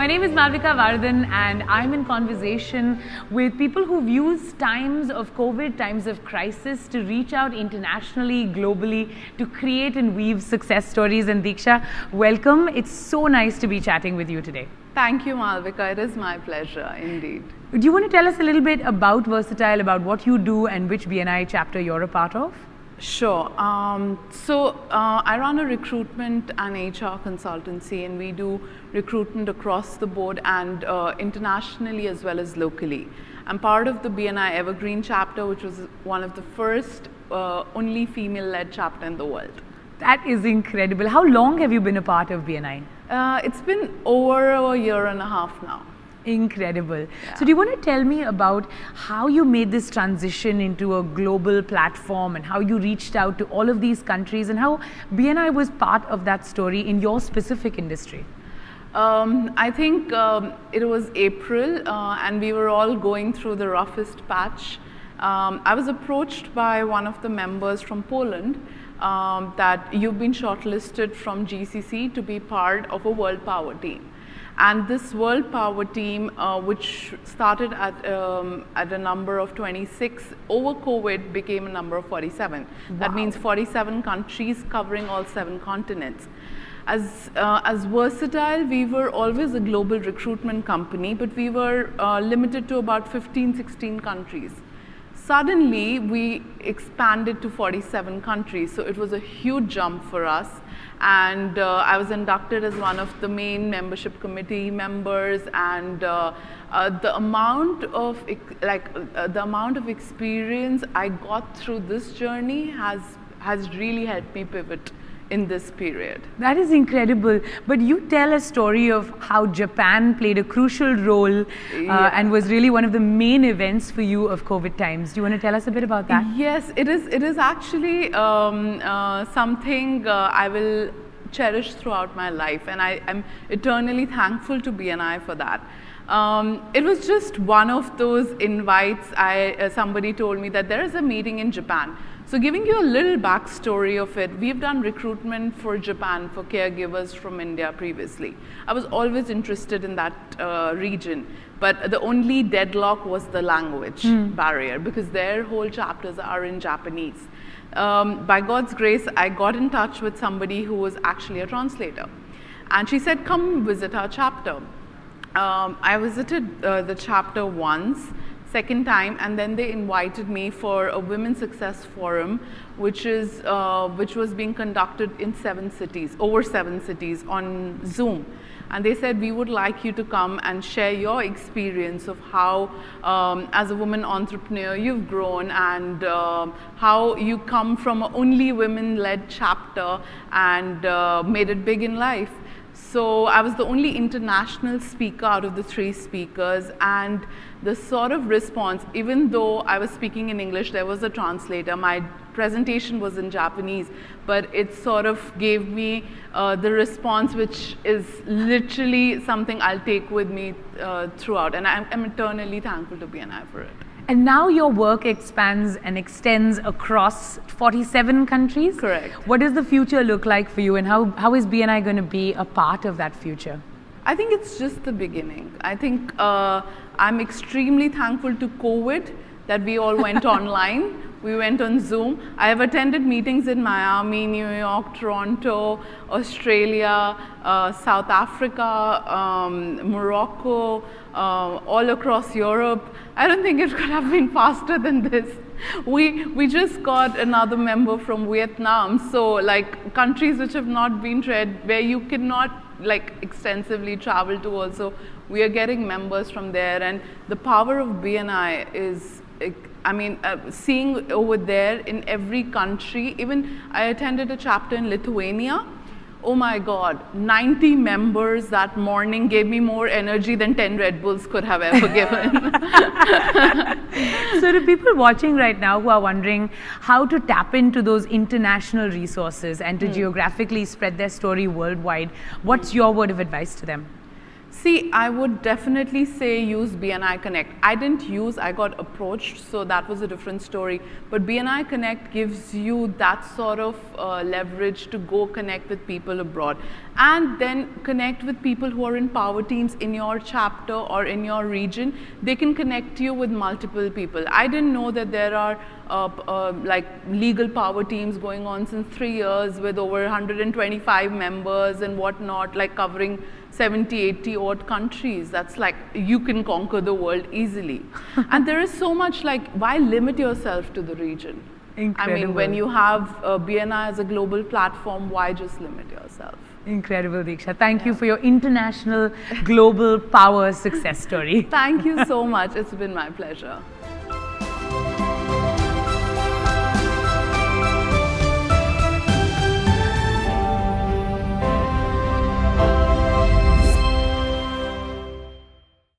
My name is Malvika Vardhan and I'm in conversation with people who've used times of COVID, times of crisis to reach out internationally, globally, to create and weave success stories. And Deeksha, welcome. It's so nice to be chatting with you today. Thank you, Malvika. It is my pleasure, indeed. Do you want to tell us a little bit about Versatile, about what you do and which BNI chapter you're a part of? Sure. I run a recruitment and HR consultancy, and we do recruitment across the board and internationally as well as locally. I'm part of the BNI Evergreen chapter, which was one of the first only female-led chapter in the world. That is incredible. How long have you been a part of BNI? It's been over a year and a half now. Incredible. Yeah. So do you want to tell me about how you made this transition into a global platform and how you reached out to all of these countries and how BNI was part of that story in your specific industry? I think it was April and we were all going through the roughest patch. I was approached by one of the members from Poland that you've been shortlisted from GCC to be part of a World Power team. And this World Power team, which started at a number of 26, over COVID became a number of 47. Wow. That means 47 countries covering all 7 continents. As Versatile, we were always a global recruitment company, but we were limited to about 15, 16 countries. Suddenly, we expanded to 47 countries, so it was a huge jump for us. And I was inducted as one of the main membership committee members, and the amount of experience I got through this journey has really helped me pivot in this period. That is incredible. But you tell a story of how Japan played a crucial role and was really one of the main events for you of COVID times. Do you want to tell us a bit about that? Yes, it is actually something I will cherish throughout my life, and I am eternally thankful to BNI for that. It was just one of those invites. Somebody told me that there is a meeting in Japan. So giving you a little backstory of it, we've done recruitment for Japan for caregivers from India previously. I was always interested in that region, but the only deadlock was the language barrier, because their whole chapters are in Japanese. By God's grace, I got in touch with somebody who was actually a translator, and she said, come visit our chapter. I visited the chapter once, second time, and then they invited me for a Women's Success Forum, which was being conducted in 7 cities, over 7 cities on Zoom. And they said, we would like you to come and share your experience of how, as a woman entrepreneur, you've grown, and how you come from an only women-led chapter and made it big in life. So I was the only international speaker out of the 3 speakers, and the sort of response, even though I was speaking in English, there was a translator. My presentation was in Japanese, but it sort of gave me the response, which is literally something I'll take with me throughout, and I'm eternally thankful to BNI for it. And now your work expands and extends across 47 countries? Correct. What does the future look like for you, and how is BNI going to be a part of that future? I think it's just the beginning. I think I'm extremely thankful to COVID that we all went online. We went on Zoom. I have attended meetings in Miami, New York, Toronto, Australia, South Africa, Morocco, all across Europe. I don't think it could have been faster than this. We just got another member from Vietnam, so like countries which have not been tried, where you cannot like extensively travel to also, we are getting members from there, and the power of BNI is, I mean, seeing over there in every country. Even I attended a chapter in Lithuania. Oh my God, 90 members that morning gave me more energy than 10 Red Bulls could have ever given. So to people watching right now who are wondering how to tap into those international resources and to geographically spread their story worldwide, what's your word of advice to them? See, I would definitely say use BNI Connect. I didn't use, I got approached, so that was a different story. But BNI Connect gives you that sort of leverage to go connect with people abroad and then connect with people who are in power teams in your chapter or in your region. They can connect you with multiple people. I didn't know that there are like legal power teams going on since 3 years with over 125 members and whatnot, like covering 70, 80 odd countries. That's like, you can conquer the world easily. And there is so much, like, why limit yourself to the region? Incredible. I mean, when you have BNI as a global platform, why just limit yourself? Incredible, Diksha. Thank you for your international global power success story. Thank you so much. It's been my pleasure.